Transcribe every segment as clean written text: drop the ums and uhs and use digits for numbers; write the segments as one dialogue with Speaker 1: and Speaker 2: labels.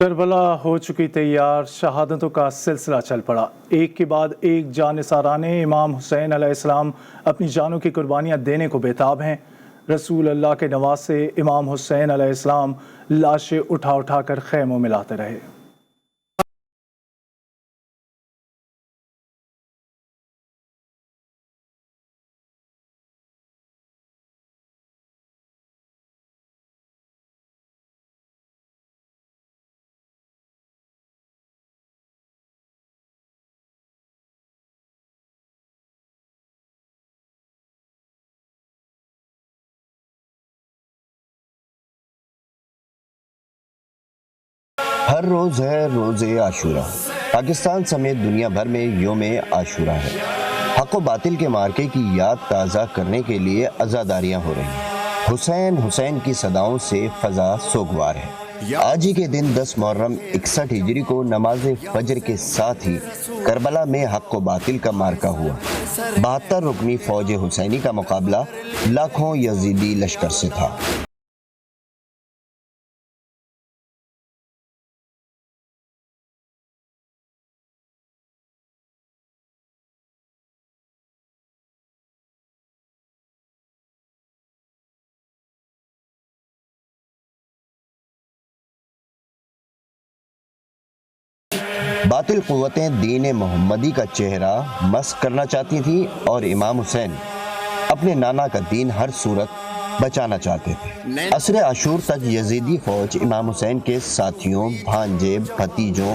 Speaker 1: کربلا ہو چکی تیار، شہادتوں کا سلسلہ چل پڑا۔ ایک کے بعد ایک جانثارانے امام حسین علیہ السلام اپنی جانوں کی قربانیاں دینے کو بےتاب ہیں۔ رسول اللہ کے نواسے امام حسین علیہ السلام لاشیں اٹھا اٹھا کر خیموں میں لاتے رہے۔
Speaker 2: ہر روز ہے روز عاشورہ۔ پاکستان سمیت دنیا بھر میں یوم عاشورہ ہے۔ حق و باطل کے معرکے کی یاد تازہ کرنے کے لیے عزاداریاں ہو رہی ہیں۔ حسین حسین کی صداؤں سے فضا سوگوار ہے۔ آج ہی کے دن 10 محرم 61 ہجری کو نماز فجر کے ساتھ ہی کربلا میں حق و باطل کا معرکہ ہوا۔ 72 رکنی فوج حسینی کا مقابلہ لاکھوں یزیدی لشکر سے تھا۔ باطل قوتیں دین محمدی کا چہرہ مسخ کرنا چاہتی تھیں اور امام حسین اپنے نانا کا دین ہر صورت بچانا چاہتے تھے۔ عصر عاشور تک یزیدی فوج امام حسین کے ساتھیوں، بھانجے، بھتیجوں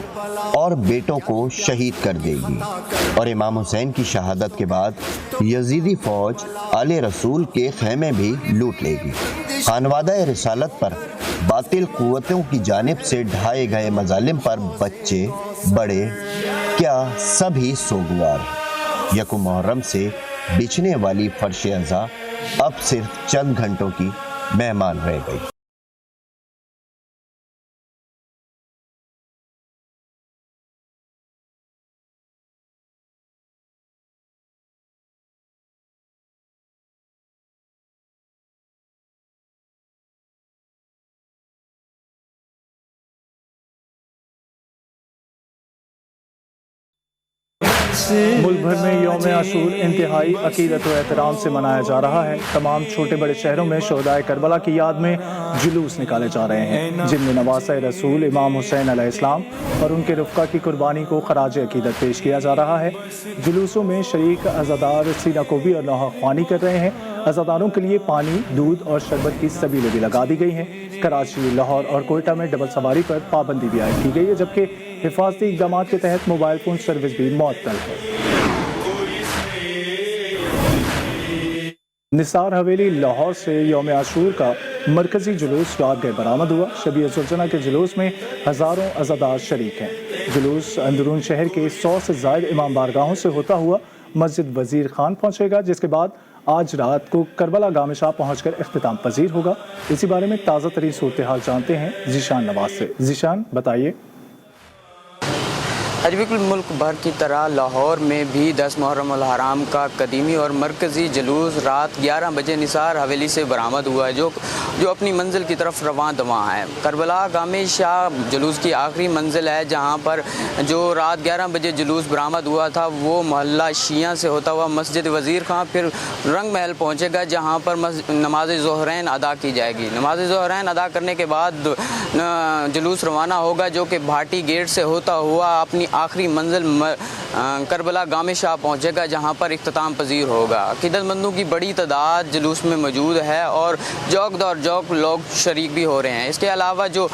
Speaker 2: اور بیٹوں کو شہید کر دے گی، اور امام حسین کی شہادت کے بعد یزیدی فوج آل رسول کے خیمے بھی لوٹ لے گی۔ خانوادہ رسالت پر باطل قوتوں کی جانب سے ڈھائے گئے مظالم پر بچے بڑے کیا سب ہی سوگوار ہیں۔ یکم محرم سے بچھنے والی فرش عزا اب صرف چند گھنٹوں کی مہمان رہ گئی۔
Speaker 1: ملک بھر میں یوم عاشور انتہائی عقیدت و احترام سے منایا جا رہا ہے۔ تمام چھوٹے بڑے شہروں میں شہدائے کربلا کی یاد میں جلوس نکالے جا رہے ہیں، جن میں نواسۂ رسول امام حسین علیہ السلام اور ان کے رفقا کی قربانی کو خراج عقیدت پیش کیا جا رہا ہے۔ جلوسوں میں شریک عزادار سینہ کوبی اور نوحہ خوانی کر رہے ہیں۔ عزاداروں کے لیے پانی، دودھ اور شربت کی سبیلیں بھی لگا دی گئی ہیں۔ کراچی، لاہور اور کوئٹہ میں ڈبل سواری پر پابندی بھی عائد کی گئی ہے، جبکہ حفاظتی اقدامات کے تحت موبائل فون سروس بھی معطل ہے۔ نثار حویلی لاہور سے یوم عاشور کا مرکزی جلوس رات گئے برآمد ہوا۔ شبیہ سلطنہ کے جلوس میں ہزاروں عزادار شریک ہیں۔ جلوس اندرون شہر کے 100 سے زائد امام بارگاہوں سے ہوتا ہوا مسجد وزیر خان پہنچے گا، جس کے بعد آج رات کو کربلا گام شاہ پہنچ کر اختتام پذیر ہوگا۔ اسی بارے میں تازہ ترین صورتحال جانتے ہیں ذیشان نواز سے۔ ذیشان بتائیے۔
Speaker 3: بالکل ملک بھر کی طرح لاہور میں بھی 10 محرم الحرام کا قدیمی اور مرکزی جلوس رات 11 بجے نثار حویلی سے برآمد ہوا ہے، جو اپنی منزل کی طرف رواں دواں ہے۔ کربلا گام شاہ جلوس کی آخری منزل ہے، جہاں پر جو رات 11 بجے جلوس برآمد ہوا تھا وہ محلہ شیعہ سے ہوتا ہوا مسجد وزیر خان پھر رنگ محل پہنچے گا، جہاں پر نماز ظہرین ادا کی جائے گی۔ نماز ظہرین ادا کرنے کے بعد جلوس روانہ ہوگا، جو کہ بھاٹی گیٹ سے ہوتا ہوا اپنی آخری منزل کربلا گام شاہ پہنچے گا، جہاں پر اختتام پذیر ہوگا۔ عقیدت مندوں کی بڑی تعداد جلوس میں موجود ہے اور جوک دور جوک لوگ شریک بھی ہو رہے ہیں۔ اس کے علاوہ جو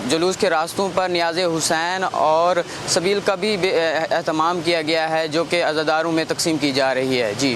Speaker 3: جلوس کے راستوں پر نیاز حسین اور سبیل کا بھی اہتمام کیا گیا ہے، جو کہ عزاداروں میں تقسیم کی جا رہی ہے۔ جی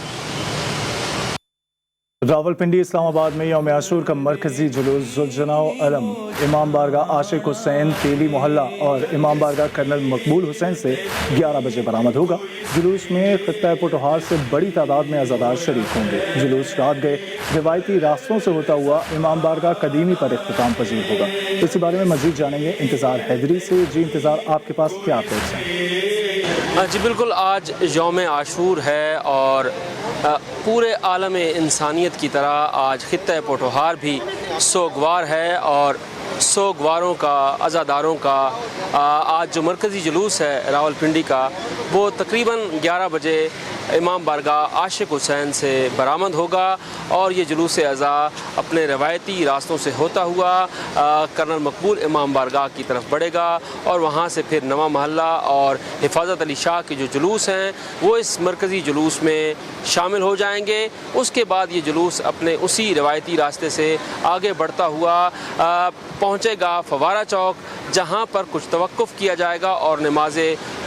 Speaker 1: راولپنڈی اسلام آباد میں یوم عاشور کا مرکزی جلوس ذوالجلال علم امام بارگاہ عاشق حسین تیلی محلہ اور امام بارگاہ کرنل مقبول حسین سے 11 بجے برآمد ہوگا۔ جلوس میں خطہ پوٹوہار سے بڑی تعداد میں عزادار شریک ہوں گے۔ جلوس رات گئے روایتی راستوں سے ہوتا ہوا امام بارگاہ قدیمی پر اختتام پذیر ہوگا۔ اسی بارے میں مزید جانیں گے انتظار حیدری سے۔ جی انتظار، آپ کے پاس کیا اپڈیٹس ہیں؟
Speaker 4: جی بالکل، آج یوم عاشور ہے اور پورے عالم انسانیت کی طرح آج خطہ پوٹوہار بھی سوگوار ہے اور سوگواروں کا، عزاداروں کا آج جو مرکزی جلوس ہے راولپنڈی کا، وہ تقریباً 11 بجے امام بارگاہ عاشق حسین سے برآمد ہوگا اور یہ جلوس عزا اپنے روایتی راستوں سے ہوتا ہوا کرنل مقبول امام بارگاہ کی طرف بڑھے گا اور وہاں سے پھر نواں محلہ اور حفاظت علی شاہ کے جو جلوس ہیں وہ اس مرکزی جلوس میں شامل ہو جائیں گے۔ اس کے بعد یہ جلوس اپنے اسی روایتی راستے سے آگے بڑھتا ہوا پہنچے گا فوارہ چوک، جہاں پر کچھ توقف کیا جائے گا اور نماز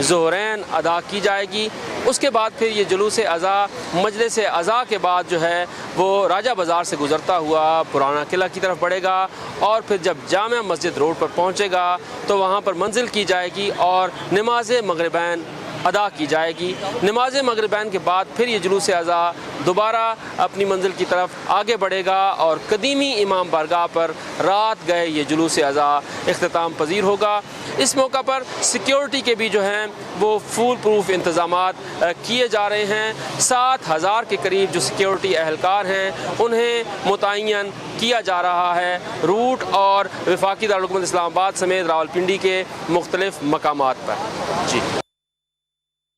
Speaker 4: ظہرین ادا کی جائے گی۔ اس کے بعد پھر یہ جلوس عزا مجلس عزا کے بعد جو ہے وہ راجہ بازار سے گزرتا ہوا پرانا قلعہ کی طرف بڑھے گا اور پھر جب جامع مسجد روڈ پر پہنچے گا تو وہاں پر منزل کی جائے گی اور نماز مغربین ادا کی جائے گی۔ نماز مغربین کے بعد پھر یہ جلوس عزا دوبارہ اپنی منزل کی طرف آگے بڑھے گا اور قدیمی امام بارگاہ پر رات گئے یہ جلوس عزا اختتام پذیر ہوگا۔ اس موقع پر سیکیورٹی کے بھی جو ہیں وہ فول پروف انتظامات کیے جا رہے ہیں۔ 7,000 کے قریب جو سیکیورٹی اہلکار ہیں انہیں متعین کیا جا رہا ہے روٹ اور وفاقی دارالحکومت اسلام آباد سمیت راولپنڈی کے مختلف مقامات پر۔ جی۔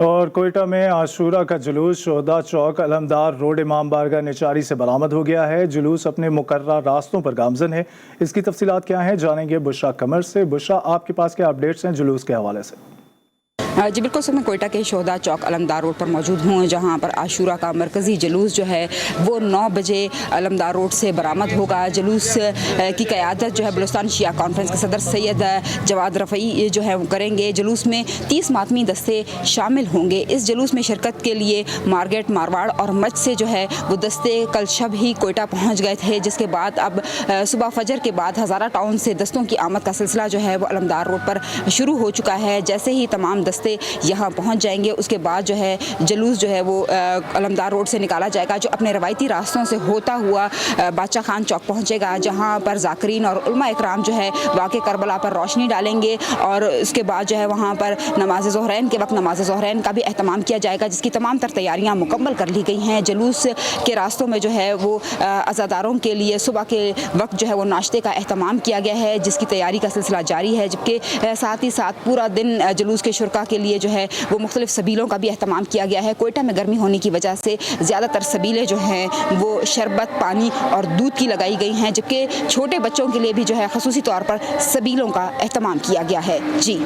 Speaker 1: اور کوئٹہ میں عاشورہ کا جلوس شہداء چوک علمدار روڈ امام بارگاہ نچاری سے برآمد ہو گیا ہے۔ جلوس اپنے مقررہ راستوں پر گامزن ہے۔ اس کی تفصیلات کیا ہیں جانیں گے بشرا قمر سے۔ بشرا، آپ کے پاس کیا اپڈیٹس ہیں جلوس کے حوالے سے؟
Speaker 5: جی بالکل سر، میں کوئٹہ کے شہداء چوک علمدار روڈ پر موجود ہوں، جہاں پر عاشورہ کا مرکزی جلوس جو ہے وہ 9 بجے علمدار روڈ سے برآمد ہوگا۔ جلوس کی قیادت جو ہے بلوچستان شیعہ کانفرنس کے صدر سید جواد رفیعی جو ہے وہ کریں گے۔ جلوس میں 30 ماتمی دستے شامل ہوں گے۔ اس جلوس میں شرکت کے لیے مارگیٹ، مارواڑ اور مچ سے جو ہے وہ دستے کل شب ہی کوئٹہ پہنچ گئے تھے، جس کے بعد اب صبح فجر کے بعد ہزارہ ٹاؤن سے دستوں کی آمد کا سلسلہ جو ہے وہ علمدار روڈ پر شروع ہو چکا ہے۔ جیسے ہی تمام دستے یہاں پہنچ جائیں گے اس کے بعد جو ہے جلوس جو ہے وہ علمدار روڈ سے نکالا جائے گا، جو اپنے روایتی راستوں سے ہوتا ہوا بادشاہ خان چوک پہنچے گا، جہاں پر ذاکرین اور علماء اکرام جو ہے واقع کربلا پر روشنی ڈالیں گے اور اس کے بعد جو ہے وہاں پر نماز ظہرین کے وقت نماز ظہرین کا بھی اہتمام کیا جائے گا، جس کی تمام تر تیاریاں مکمل کر لی گئی ہیں۔ جلوس کے راستوں میں جو ہے وہ عزاداروں کے لیے صبح کے وقت جو ہے وہ ناشتے کا اہتمام کیا گیا ہے، جس کی تیاری کا سلسلہ جاری ہے، جبکہ ساتھ ہی ساتھ پورا دن جلوس کے شرکا کے لیے جو ہے وہ مختلف سبیلوں کا بھی اہتمام کیا گیا ہے۔ کوئٹہ میں گرمی ہونے کی وجہ سے زیادہ تر سبیلیں جو ہیں وہ شربت، پانی اور دودھ کی لگائی گئی ہیں، جبکہ چھوٹے بچوں کے لیے بھی جو ہے خصوصی طور پر سبیلوں کا اہتمام کیا گیا ہے۔ جی۔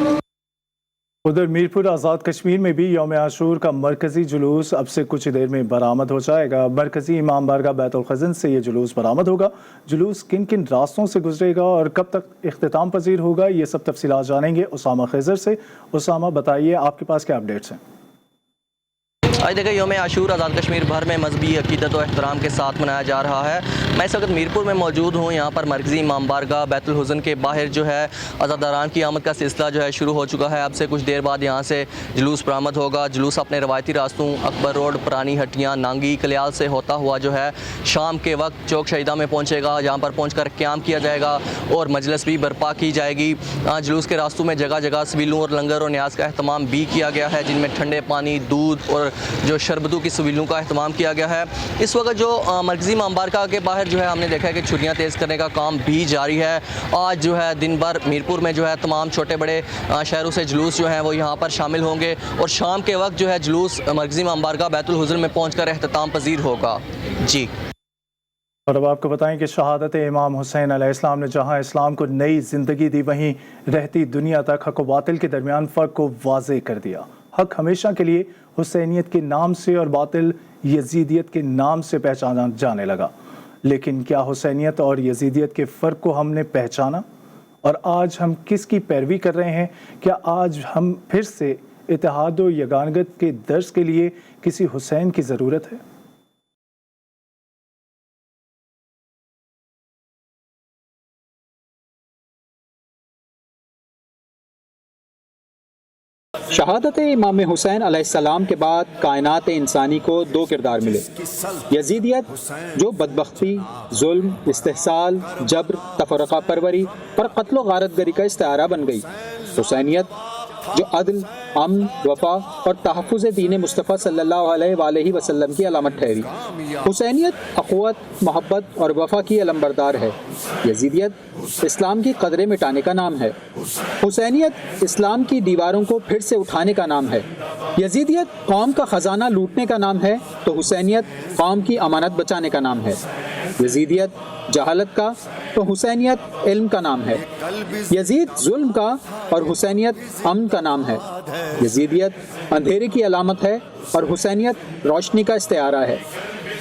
Speaker 1: ادھر میرپور آزاد کشمیر میں بھی یوم عاشور کا مرکزی جلوس اب سے کچھ دیر میں برآمد ہو جائے گا۔ مرکزی امام بارگاہ بیت الخزن سے یہ جلوس برآمد ہوگا۔ جلوس کن کن راستوں سے گزرے گا اور کب تک اختتام پذیر ہوگا، یہ سب تفصیلات جانیں گے اسامہ خضر سے۔ اسامہ، بتائیے آپ کے پاس کیا اپڈیٹس ہیں؟
Speaker 6: آج دیکھیں یوم عاشور آزاد کشمیر بھر میں مذہبی عقیدت و احترام کے ساتھ منایا جا رہا ہے۔ میں اس وقت میرپور میں موجود ہوں۔ یہاں پر مرکزی امام بارگاہ بیت الحزن کے باہر جو ہے عزاداران کی آمد کا سلسلہ جو ہے شروع ہو چکا ہے۔ اب سے کچھ دیر بعد یہاں سے جلوس برآمد ہوگا۔ جلوس اپنے روایتی راستوں اکبر روڈ، پرانی ہٹیاں، نانگی، کلیال سے ہوتا ہوا جو ہے شام کے وقت چوک شہیدہ میں پہنچے گا، جہاں پر پہنچ کر قیام کیا جائے گا اور مجلس بھی برپا کی جائے گی۔ جلوس کے راستوں میں جگہ جگہ سبیلوں اور لنگر اور نیاز کا اہتمام بھی کیا گیا ہے، جن میں ٹھنڈے پانی، دودھ اور جو شربتوں کی سبیلوں کا اہتمام کیا گیا ہے۔ اس وقت جو مرکزی امام بارگاہ کے باہر جو ہے ہم نے دیکھا ہے کہ چھٹیاں تیز کرنے کا کام بھی جاری ہے۔ آج جو ہے دن بھر میرپور میں جو ہے تمام چھوٹے بڑے شہروں سے جلوس جو ہیں وہ یہاں پر شامل ہوں گے اور شام کے وقت جو ہے جلوس مرکزی امام بارگاہ بیت الحزن میں پہنچ کر اختتام پذیر ہوگا۔ جی۔
Speaker 1: اور اب آپ کو بتائیں کہ شہادت امام حسین علیہ السلام نے جہاں اسلام کو نئی زندگی دی، وہیں رہتی دنیا تک حق و باطل کے درمیان فرق کو واضح کر دیا۔ حق ہمیشہ کے لیے حسینیت کے نام سے اور باطل یزیدیت کے نام سے پہچانا جانے لگا۔ لیکن کیا حسینیت اور یزیدیت کے فرق کو ہم نے پہچانا؟ اور آج ہم کس کی پیروی کر رہے ہیں؟ کیا آج ہم پھر سے اتحاد و یگانگت کے درس کے لیے کسی حسین کی ضرورت ہے؟
Speaker 7: شہادت امام حسین علیہ السلام کے بعد کائنات انسانی کو 2 کردار ملے۔ یزیدیت جو بدبختی، ظلم، استحصال، جبر، تفرقہ پروری پر قتل و غارت گری کا استعارہ بن گئی۔ حسینیت جو عدل، امن، وفا اور تحفظ دین مصطفیٰ صلی اللہ علیہ وآلہ وسلم کی علامت ٹھہری۔ حسینیت اخوت، محبت اور وفا کی علمبردار ہے۔ یزیدیت اسلام کی قدریں مٹانے کا نام ہے۔ حسینیت اسلام کی دیواروں کو پھر سے اٹھانے کا نام ہے۔ یزیدیت قوم کا خزانہ لوٹنے کا نام ہے تو حسینیت قوم کی امانت بچانے کا نام ہے۔ یزیدیت جہالت کا تو حسینیت علم کا نام ہے۔ یزید ظلم کا اور حسینیت امن کا نام ہے۔ یزیدیت اندھیرے کی علامت ہے اور حسینیت روشنی کا استعارہ ہے۔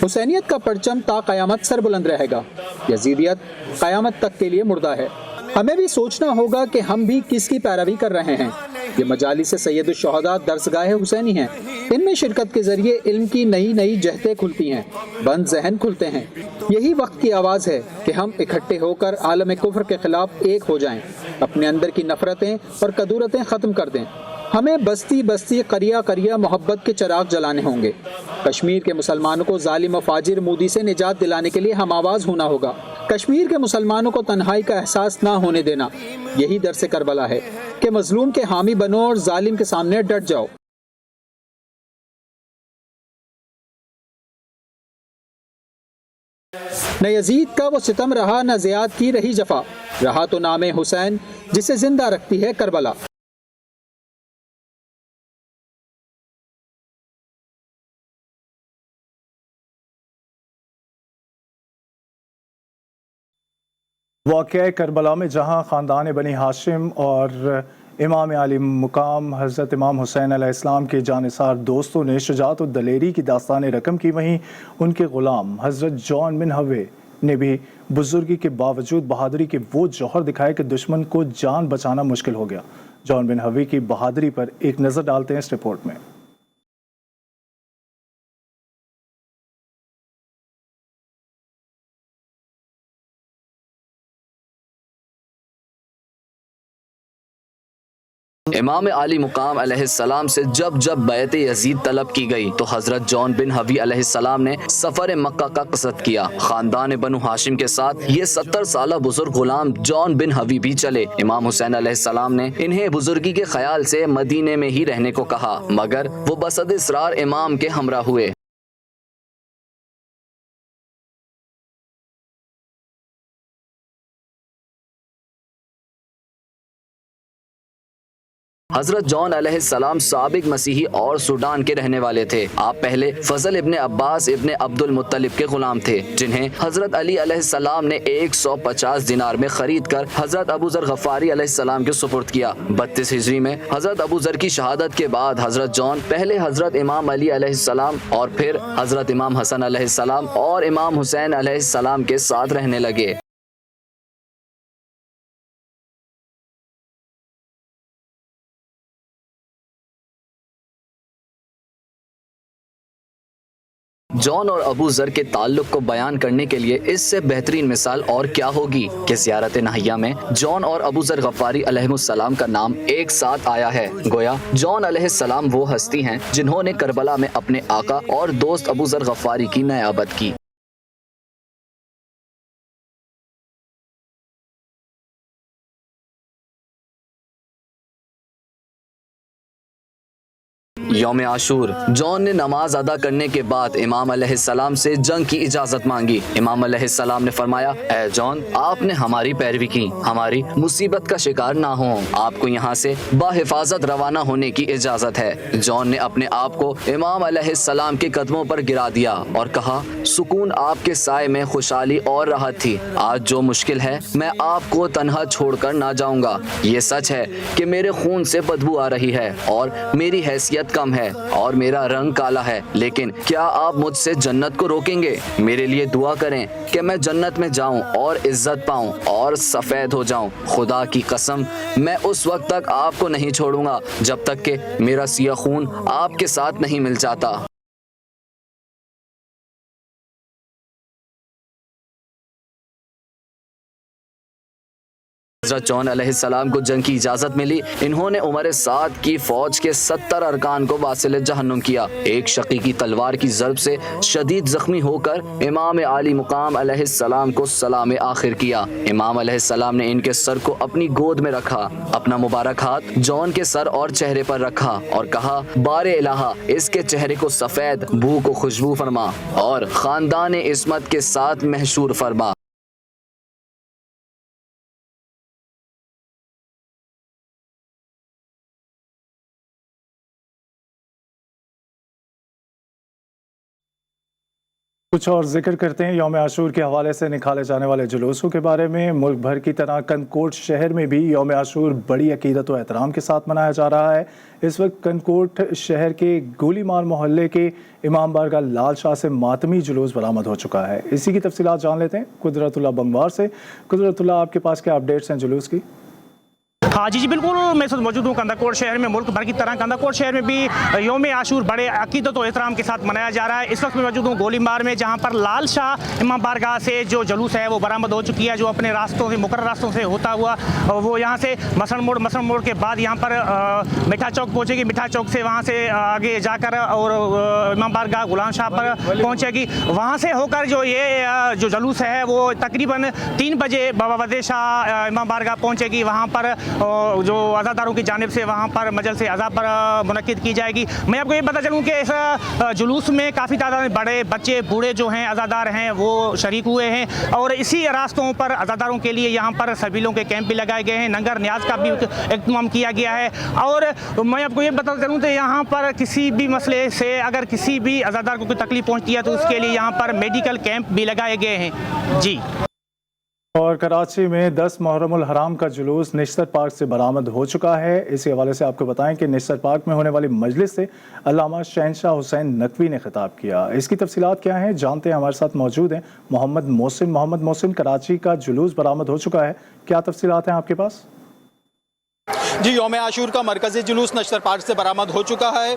Speaker 7: حسینیت کا پرچم تا قیامت سر بلند رہے گا۔ یزیدیت قیامت تک کے لیے مردہ ہے۔ ہمیں بھی سوچنا ہوگا کہ ہم بھی کس کی پیروی کر رہے ہیں۔ یہ مجالس سید الشہداء درسگاہ حسینی ہیں۔ ان میں شرکت کے ذریعے علم کی نئی نئی جہتیں کھلتی ہیں، بند ذہن کھلتے ہیں۔ یہی وقت کی آواز ہے کہ ہم اکٹھے ہو کر عالم کفر کے خلاف ایک ہو جائیں، اپنے اندر کی نفرتیں اور کدورتیں ختم کر دیں۔ ہمیں بستی بستی قریہ قریہ محبت کے چراغ جلانے ہوں گے۔ کشمیر کے مسلمانوں کو ظالم و فاجر مودی سے نجات دلانے کے لیے ہم آواز ہونا ہوگا۔ کشمیر کے مسلمانوں کو تنہائی کا احساس نہ ہونے دینا، یہی درس کربلا ہے کہ مظلوم کے حامی بنو اور ظالم کے سامنے ڈٹ جاؤ۔ نہ یزید کا وہ ستم رہا، نہ زیاد کی رہی جفا، رہا تو نام حسین جسے زندہ رکھتی ہے کربلا۔
Speaker 1: واقعہ کربلا میں جہاں خاندان بنی ہاشم اور امام علی مقام حضرت امام حسین علیہ السلام کے جانثار دوستوں نے شجاعت و دلیری کی داستان رقم کی، وہیں ان کے غلام حضرت جان بن ہوے نے بھی بزرگی کے باوجود بہادری کے وہ جوہر دکھائے کہ دشمن کو جان بچانا مشکل ہو گیا۔ جان بن ہوے کی بہادری پر ایک نظر ڈالتے ہیں اس رپورٹ میں۔
Speaker 8: امام علی مقام علیہ السلام سے جب بیعت یزید طلب کی گئی تو حضرت جان بن ہوے علیہ السلام نے سفر مکہ کا قصد کیا۔ خاندان بنو ہاشم کے ساتھ یہ 70 سالہ بزرگ غلام جان بن ہوے بھی چلے۔ امام حسین علیہ السلام نے انہیں بزرگی کے خیال سے مدینے میں ہی رہنے کو کہا، مگر وہ بصد اصرار امام کے ہمراہ ہوئے۔ حضرت جان علیہ السلام سابق مسیحی اور سوڈان کے رہنے والے تھے۔ آپ پہلے فضل ابن عباس ابن عبد المطلب کے غلام تھے، جنہیں حضرت علی علیہ السلام نے 150 دینار میں خرید کر حضرت ابو ذر غفاری علیہ السلام کے سپرد کیا۔ 32 ہجری میں حضرت ابو ذر کی شہادت کے بعد حضرت جان پہلے حضرت امام علی علیہ السلام اور پھر حضرت امام حسن علیہ السلام اور امام حسین علیہ السلام کے ساتھ رہنے لگے۔ جان اور ابو ذر کے تعلق کو بیان کرنے کے لیے اس سے بہترین مثال اور کیا ہوگی کہ زیارت نہیہ میں جان اور ابو ذر غفاری علیہ السلام کا نام ایک ساتھ آیا ہے۔ گویا جان علیہ السلام وہ ہستی ہیں جنہوں نے کربلا میں اپنے آقا اور دوست ابو ذر غفاری کی نیابت کی۔ یوم عاشور جان نے نماز ادا کرنے کے بعد امام علیہ السلام سے جنگ کی اجازت مانگی۔ امام علیہ السلام نے فرمایا، اے جان، آپ نے ہماری پیروی کی، ہماری مصیبت کا شکار نہ ہوں، آپ کو یہاں سے بحفاظت روانہ ہونے کی اجازت ہے۔ جان نے اپنے آپ کو امام علیہ السلام کے قدموں پر گرا دیا اور کہا، سکون آپ کے سائے میں خوشحالی اور راحت تھی، آج جو مشکل ہے میں آپ کو تنہا چھوڑ کر نہ جاؤں گا۔ یہ سچ ہے کہ میرے خون سے بدبو آ رہی ہے اور میری حیثیت کم ہے اور میرا رنگ کالا ہے، لیکن کیا آپ مجھ سے جنت کو روکیں گے؟ میرے لیے دعا کریں کہ میں جنت میں جاؤں اور عزت پاؤں اور سفید ہو جاؤں۔ خدا کی قسم میں اس وقت تک آپ کو نہیں چھوڑوں گا جب تک کہ میرا سیاہ خون آپ کے ساتھ نہیں مل جاتا۔ حضرت جون علیہ السلام کو جنگ کی اجازت ملی، انہوں نے عمر سعد کی فوج کے 70 ارکان کو واصل جہنم کیا۔ ایک شقی کی تلوار کی ضرب سے شدید زخمی ہو کر امام عالی مقام علیہ السلام کو سلام آخر کیا۔ امام علیہ السلام نے ان کے سر کو اپنی گود میں رکھا، اپنا مبارک ہاتھ جون کے سر اور چہرے پر رکھا اور کہا، بار الہ اس کے چہرے کو سفید بو کو خوشبو فرما اور خاندان عصمت کے ساتھ محشور فرما۔
Speaker 1: کچھ اور ذکر کرتے ہیں یوم عاشور کے حوالے سے نکالے جانے والے جلوسوں کے بارے میں۔ ملک بھر کی طرح کنکوٹ شہر میں بھی یوم عاشور بڑی عقیدت و احترام کے ساتھ منایا جا رہا ہے۔ اس وقت کنکوٹ شہر کے گولی مار محلے کے امام بارگاہ لال شاہ سے ماتمی جلوس برآمد ہو چکا ہے۔ اسی کی تفصیلات جان لیتے ہیں قدرت اللہ بنگوار سے۔ قدرت اللہ، آپ کے پاس کیا اپڈیٹس ہیں جلوس کی؟
Speaker 9: ہاں جی بالکل، میں اس وقت موجود ہوں کنداکوٹ شہر میں۔ ملک بھر کی طرح کنداکوٹ شہر میں بھی یوم عاشور بڑے عقیدت و احترام کے ساتھ منایا جا رہا ہے۔ اس وقت میں موجود ہوں گولی مار میں، جہاں پر لال شاہ امام بارگاہ سے جو جلوس ہے وہ برآمد ہو چکی ہے، جو اپنے راستوں سے مقرر راستوں سے ہوتا ہوا وہ یہاں سے مسن موڑ کے بعد یہاں پر میٹھا چوک پہنچے گی۔ میٹھا چوک سے وہاں سے آگے جا کر اور امام بارگاہ غلام شاہ پر پہنچے گی۔ وہاں سے ہو کر جو جلوس ہے وہ تقریباً 3 بجے بابا وزیر شاہ امام بارگاہ پہنچے گی۔ وہاں پر جو عزاداروں کی جانب سے وہاں پر مجلس عزا پر منعقد کی جائے گی۔ میں آپ کو یہ بتا چلوں کہ اس جلوس میں کافی تعداد میں بڑے بچے بوڑھے جو ہیں عزادار ہیں وہ شریک ہوئے ہیں، اور اسی راستوں پر عزاداروں کے لیے یہاں پر سبیلوں کے کیمپ بھی لگائے گئے ہیں، ننگر نیاز کا بھی اہتمام کیا گیا ہے۔ اور میں آپ کو یہ بتا چلوں کہ یہاں پر کسی بھی مسئلے سے اگر کسی بھی عزادار کو کوئی تکلیف پہنچتی ہے تو اس کے لیے یہاں پر میڈیکل کیمپ بھی لگائے گئے ہیں۔ جی،
Speaker 1: اور کراچی میں 10 محرم الحرام کا جلوس نشتر پارک سے برآمد ہو چکا ہے۔ اسی حوالے سے آپ کو بتائیں کہ نشتر پارک میں ہونے والی مجلس سے علامہ شہنشاہ حسین نقوی نے خطاب کیا۔ اس کی تفصیلات کیا ہیں جانتے ہیں، ہمارے ساتھ موجود ہیں محمد محسن۔ کراچی کا جلوس برآمد ہو چکا ہے، کیا تفصیلات ہیں آپ کے پاس؟
Speaker 10: جی، یوم عاشور کا مرکزی جلوس نشتر پارک سے برآمد ہو چکا ہے۔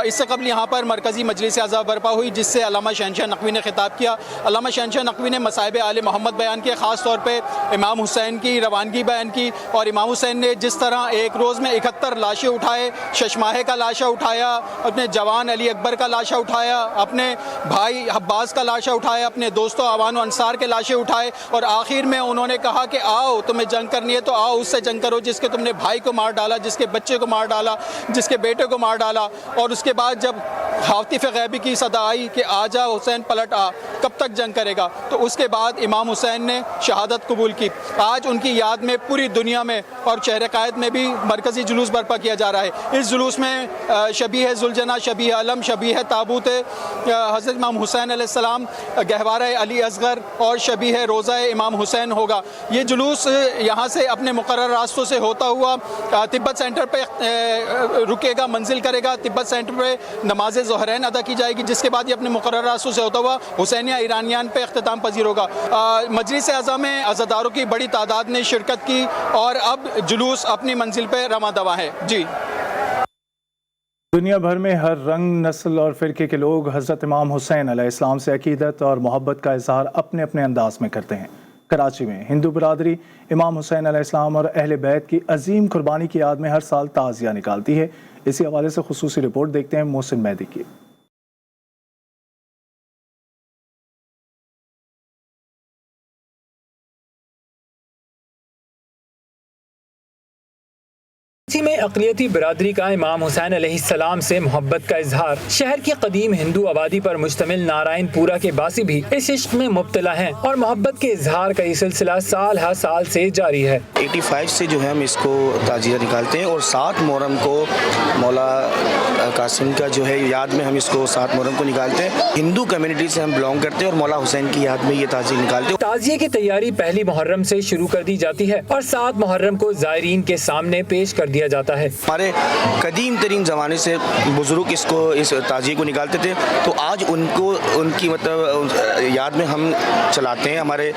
Speaker 10: اس سے قبل یہاں پر مرکزی مجلس عزا برپا ہوئی، جس سے علامہ شہنشاہ نقوی نے خطاب کیا۔ علامہ شہنشاہ نقوی نے مصائب آل محمد بیان کیے، خاص طور پہ امام حسین کی روانگی بیان کی، اور امام حسین نے جس طرح ایک روز میں 71 لاشیں اٹھائے، ششماہے کا لاشا اٹھایا، اپنے جوان علی اکبر کا لاشا اٹھایا، اپنے بھائی عباس کا لاشا اٹھایا، اپنے دوستوں اعوان و انصار کے لاشیں اٹھائے، اور آخر میں انہوں نے کہا کہ آؤ تمہیں جنگ کرنی ہے تو آؤ اس سے جنگ کرو جس کے تم نے بھائی کو مار ڈالا، جس کے بچے کو مار ڈالا، جس کے بیٹے کو مار ڈالا۔ اور اس کے بعد جب حاطف غیبی کی صدا آئی کہ آجا حسین پلٹ آ، کب تک جنگ کرے گا، تو اس کے بعد امام حسین نے شہادت قبول کی۔ آج ان کی یاد میں پوری دنیا میں اور شہر قائد میں بھی مرکزی جلوس برپا کیا جا رہا ہے۔ اس جلوس میں شبیہ ذوالجناح، شبیہ علم، شبیہ تابوت حضرت امام حسین علیہ السلام، گہوارہ علی اصغر اور شبیہ روضہ امام حسین ہوگا۔ یہ جلوس یہاں سے اپنے مقرر راستوں سے ہوتا ہوا تبت سینٹر پہ رکے گا، منزل کرے گا۔ تبت سینٹر پہ نماز ظہرین ادا کی جائے گی، جس کے بعد یہ اپنے مقرر راستوں سے ہوتا ہوا حسینیہ ایرانیان پہ اختتام پذیر ہوگا۔ مجلس اعظم میں عزاداروں کی بڑی تعداد نے شرکت کی اور اب جلوس اپنی منزل پہ رواں دواں ہے۔ جی،
Speaker 1: دنیا بھر میں ہر رنگ، نسل اور فرقے کے لوگ حضرت امام حسین علیہ السلام سے عقیدت اور محبت کا اظہار اپنے اپنے انداز میں کرتے ہیں۔ کراچی میں ہندو برادری امام حسین علیہ السلام اور اہل بیت کی عظیم قربانی کی یاد میں ہر سال تعزیہ نکالتی ہے۔ اسی حوالے سے خصوصی رپورٹ دیکھتے ہیں محسن مہدی کی۔
Speaker 11: کراچی میں اقلیتی برادری کا امام حسین علیہ السلام سے محبت کا اظہار۔ شہر کی قدیم ہندو آبادی پر مشتمل نارائن پورہ کے باسی بھی اس عشق میں مبتلا ہیں اور محبت کے اظہار کا یہ سلسلہ سال ہر سال سے جاری ہے۔
Speaker 12: 85 سے جو ہے ہم اس کو تعزیہ نکالتے ہیں اور 7 محرم کو مولا قاسم کا جو ہے یاد میں ہم اس کو 7 محرم کو نکالتے ہیں۔ ہندو کمیونٹی سے ہم بلانگ کرتے ہیں اور مولا حسین کی یاد میں یہ تعزیہ نکالتے ہیں۔
Speaker 11: تعزیے کی تیاری پہلی محرم سے شروع کر دی جاتی ہے اور 7 محرم کو زائرین کے سامنے پیش کر دیا جاتا ہے۔
Speaker 12: ہمارے قدیم ترین زمانے سے بزرگ اس تعزیے کو نکالتے تھے، تو آج ان کی مطلب یاد میں ہم چلاتے ہیں۔ ہمارے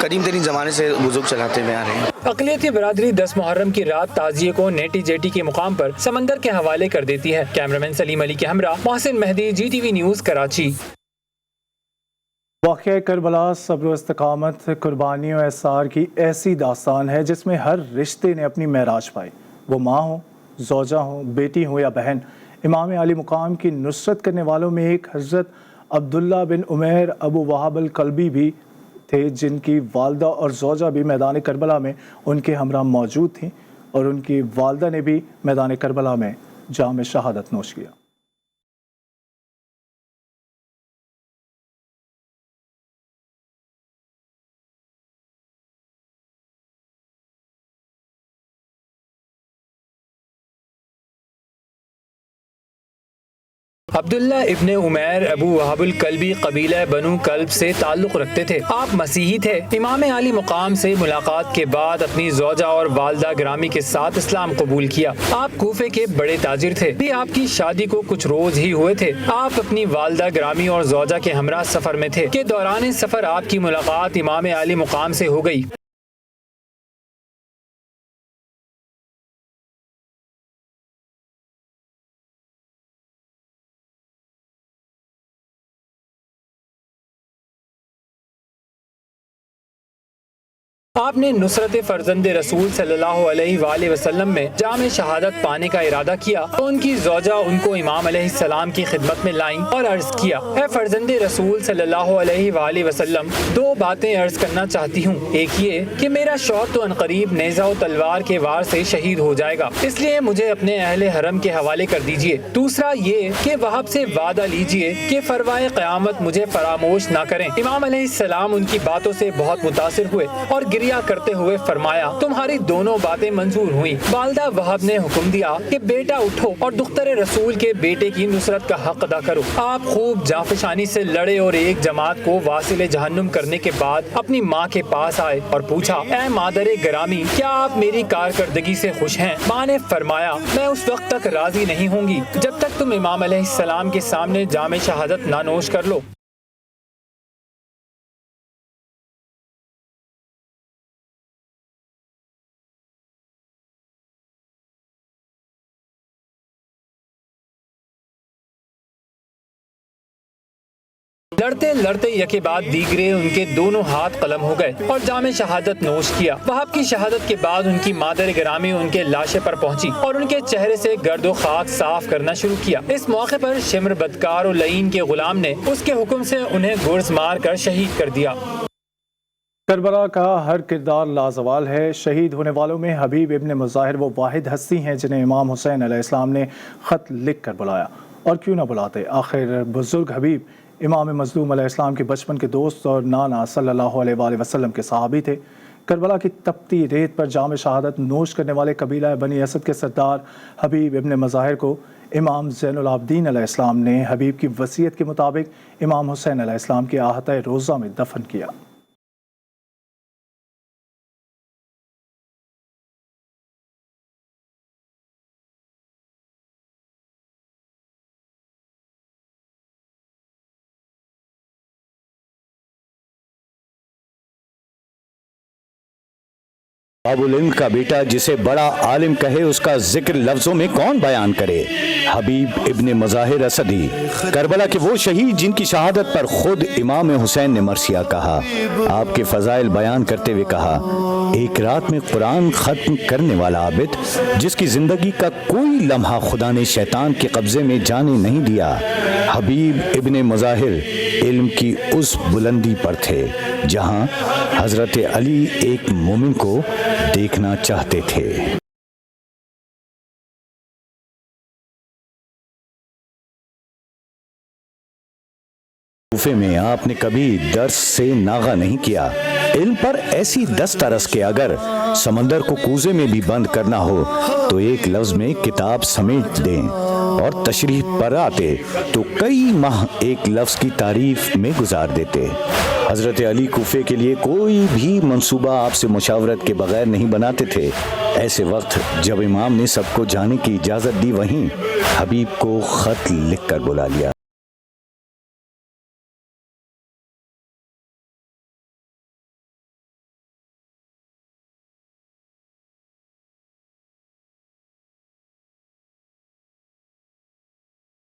Speaker 12: قدیم ترین زمانے سے بزرگ چلاتے ہوئے آ رہے ہیں۔
Speaker 11: اقلیتی برادری 10 محرم کی رات تعزیے کو نیٹی جیٹی کے مقام پر سمندر کے حوالے کر دیتی ہے۔ کیمرامین سلیم علی کے ہمراہ Mohsin Mehdi, G T V news, Karachi.
Speaker 1: واقعہ کربلا صبر و استقامت، قربانی و احسار کی ایسی داستان ہے جس میں ہر رشتے نے اپنی معراج پائی، وہ ماں ہوں، زوجہ ہوں، بیٹی ہوں یا بہن۔ امام علی مقام کی نصرت کرنے والوں میں ایک حضرت عبداللہ بن عمیر ابو وہاب الکلبی بھی تھے، جن کی والدہ اور زوجہ بھی میدان کربلا میں ان کے ہمراہ موجود تھیں، اور ان کی والدہ نے بھی میدان کربلا میں جام شہادت نوش کیا۔
Speaker 11: عبداللہ ابن عمیر ابو وہاب الکلبی قبیلہ بنو کلب سے تعلق رکھتے تھے۔ آپ مسیحی تھے۔ امام علی مقام سے ملاقات کے بعد اپنی زوجہ اور والدہ گرامی کے ساتھ اسلام قبول کیا۔ آپ کوفے کے بڑے تاجر تھے۔ بھی آپ کی شادی کو کچھ روز ہی ہوئے تھے۔ آپ اپنی والدہ گرامی اور زوجہ کے ہمراہ سفر میں تھے کہ دوران سفر آپ کی ملاقات امام علی مقام سے ہو گئی۔ آپ نے نصرت فرزند رسول صلی اللہ علیہ وآلہ وسلم میں جام شہادت پانے کا ارادہ کیا تو ان کی زوجہ ان کو امام علیہ السلام کی خدمت میں لائیں اور عرض کیا، اے فرزند رسول صلی اللہ علیہ وآلہ وسلم، دو باتیں عرض کرنا چاہتی ہوں۔ ایک یہ کہ میرا شوہر تو عنقریب نیزہ و تلوار کے وار سے شہید ہو جائے گا، اس لیے مجھے اپنے اہل حرم کے حوالے کر دیجئے۔ دوسرا یہ کہ وہاب سے وعدہ لیجئے کہ فروائے قیامت مجھے فراموش نہ کریں۔ امام علیہ السلام ان کی باتوں سے بہت متاثر ہوئے اور گریا کرتے ہوئے فرمایا، تمہاری دونوں باتیں منظور ہوئیں۔ والدہ وہاب نے حکم دیا کہ بیٹا اٹھو اور دختر رسول کے بیٹے کی نصرت کا حق ادا کرو۔ آپ خوب جانفشانی سے لڑے اور ایک جماعت کو واصل جہنم کرنے کے بعد اپنی ماں کے پاس آئے اور پوچھا، اے مادر گرامی، کیا آپ میری کارکردگی سے خوش ہیں؟ ماں نے فرمایا، میں اس وقت تک راضی نہیں ہوں گی جب تک تم امام علیہ السلام کے سامنے جام شہادت نہ نوش کر لو۔ لڑتے لڑتے یکے بعد دیگرے ان کے دونوں ہاتھ قلم ہو گئے اور جام شہادت نوش کیا۔ وہاب کی شہادت کے بعد ان کی مادر گرامی ان کے لاشے پر پہنچی اور ان کے چہرے سے گرد و خاک صاف کرنا شروع کیا۔ اس موقع پر شمر بدکار و لعین کے غلام نے اس کے حکم سے انہیں گرز مار کر شہید کر دیا۔
Speaker 1: کربلا کا ہر کردار لازوال ہے۔ شہید ہونے والوں میں حبیب ابن مظاہر وہ واحد ہستی ہیں جنہیں امام حسین علیہ السلام نے خط لکھ کر بلایا، اور کیوں نہ بلاتے، آخر بزرگ حبیب امام مظلوم علیہ السلام کے بچپن کے دوست اور نانا صلی اللہ علیہ وآلہ وسلم کے صحابی تھے۔ کربلا کی تپتی ریت پر جام شہادت نوش کرنے والے قبیلہ بنی اسد کے سردار حبیب ابن مظاہر کو امام زین العابدین علیہ السلام نے حبیب کی وصیت کے مطابق امام حسین علیہ السلام کے احاطہ روضہ میں دفن کیا۔
Speaker 13: باب العلم کا بیٹا جسے بڑا عالم کہے اس کا ذکر لفظوں میں کون بیان کرے؟ حبیب ابن مظاہر اسدی، کربلا کے وہ شہید جن کی شہادت پر خود امام حسین نے مرثیہ کہا۔ آپ کے فضائل بیان کرتے ہوئے کہا، ایک رات میں قرآن ختم کرنے والا عابد جس کی زندگی کا کوئی لمحہ خدا نے شیطان کے قبضے میں جانے نہیں دیا۔ حبیب ابن مظاہر علم کی اس بلندی پر تھے جہاں حضرت علی ایک مومن کو دیکھنا چاہتے تھے۔ کوفے میں آپ نے کبھی درس سے ناغہ نہیں کیا۔ علم پر ایسی دست رس کہ اگر سمندر کو کوزے میں بھی بند کرنا ہو تو ایک لفظ میں کتاب سمیٹ دیں، اور تشریح پر آتے تو کئی ماہ ایک لفظ کی تعریف میں گزار دیتے۔ حضرت علی کوفے کے لیے کوئی بھی منصوبہ آپ سے مشاورت کے بغیر نہیں بناتے تھے۔ ایسے وقت جب امام نے سب کو جانے کی اجازت دی، وہیں حبیب کو خط لکھ کر بلا لیا۔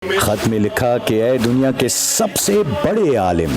Speaker 13: خط میں لکھا کہ اے دنیا کے سب سے بڑے عالم،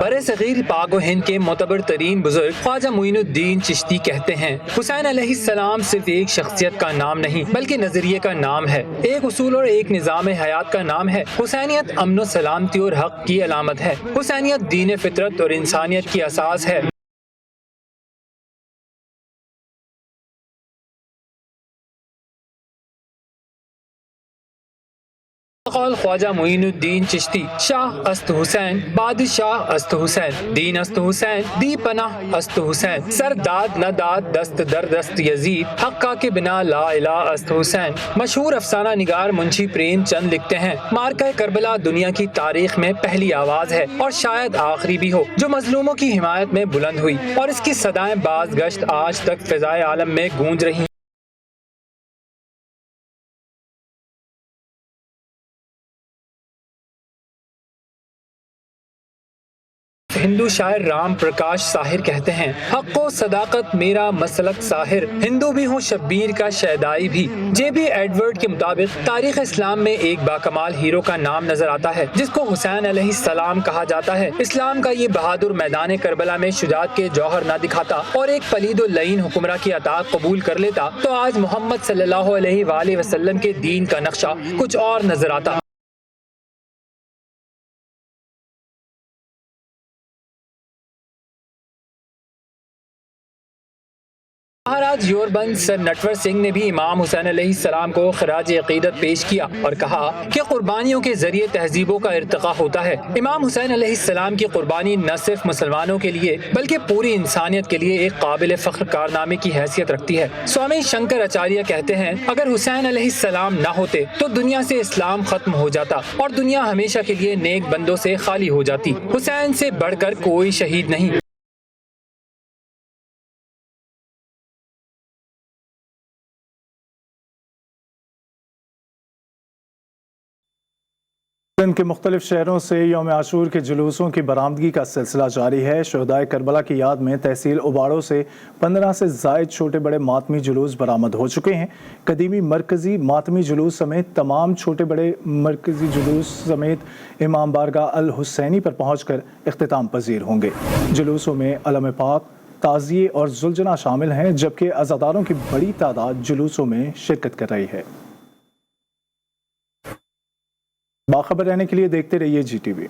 Speaker 11: برصغیر پاک و ہند کے معتبر ترین بزرگ خواجہ معین الدین چشتی کہتے ہیں حسین علیہ السلام صرف ایک شخصیت کا نام نہیں بلکہ نظریے کا نام ہے، ایک اصول اور ایک نظام حیات کا نام ہے۔ حسینیت امن و سلامتی اور حق کی علامت ہے۔ حسینیت دین فطرت اور انسانیت کی اساس ہے۔ قول خواجہ معین الدین چشتی، شاہ است حسین بادشاہ است حسین، دین است حسین دی پناہ است حسین، سر داد نہ داد دست در دست یزید، حقہ کے بنا لا الہ است حسین۔ مشہور افسانہ نگار منشی پریم چند لکھتے ہیں مارکہ کربلا دنیا کی تاریخ میں پہلی آواز ہے اور شاید آخری بھی ہو جو مظلوموں کی حمایت میں بلند ہوئی، اور اس کی صدائیں باز گشت آج تک فضائے عالم میں گونج رہی ہیں۔ ہندو شاعر رام پرکاش ساحر کہتے ہیں حق و صداقت میرا مسلک ساحر، ہندو بھی ہوں شبیر کا شیدائی بھی۔ جے بی ایڈورڈ کے مطابق تاریخ اسلام میں ایک باکمال ہیرو کا نام نظر آتا ہے جس کو حسین علیہ السلام کہا جاتا ہے۔ اسلام کا یہ بہادر میدان کربلا میں شجاعت کے جوہر نہ دکھاتا اور ایک پلید و لعین حکمراں کی اطاعت قبول کر لیتا تو آج محمد صلی اللہ علیہ وآلہ وسلم کے دین کا نقشہ کچھ اور نظر آتا۔ مہاراج یوربند سر نٹور سنگھ نے بھی امام حسین علیہ السلام کو خراج عقیدت پیش کیا اور کہا کہ قربانیوں کے ذریعے تہذیبوں کا ارتقاء ہوتا ہے۔ امام حسین علیہ السلام کی قربانی نہ صرف مسلمانوں کے لیے بلکہ پوری انسانیت کے لیے ایک قابل فخر کارنامے کی حیثیت رکھتی ہے۔ سوامی شنکر اچاریہ کہتے ہیں اگر حسین علیہ السلام نہ ہوتے تو دنیا سے اسلام ختم ہو جاتا اور دنیا ہمیشہ کے لیے نیک بندوں سے خالی ہو جاتی۔ حسین سے بڑھ کر کوئی شہید نہیں۔
Speaker 1: سندھ کے مختلف شہروں سے یوم عاشور کے جلوسوں کی برآمدگی کا سلسلہ جاری ہے۔ شہدائے کربلا کی یاد میں تحصیل اباڑوں سے 15 سے زائد چھوٹے بڑے ماتمی جلوس برآمد ہو چکے ہیں۔ قدیمی مرکزی ماتمی جلوس سمیت تمام چھوٹے بڑے مرکزی جلوس سمیت امام بارگاہ الحسینی پر پہنچ کر اختتام پذیر ہوں گے۔ جلوسوں میں علم پاک، تعزیے اور زلجنا شامل ہیں، جبکہ عزاداروں کی بڑی تعداد جلوسوں میں شرکت کر رہی ہے۔ باخبر رہنے کے لیے دیکھتے رہیے GTV۔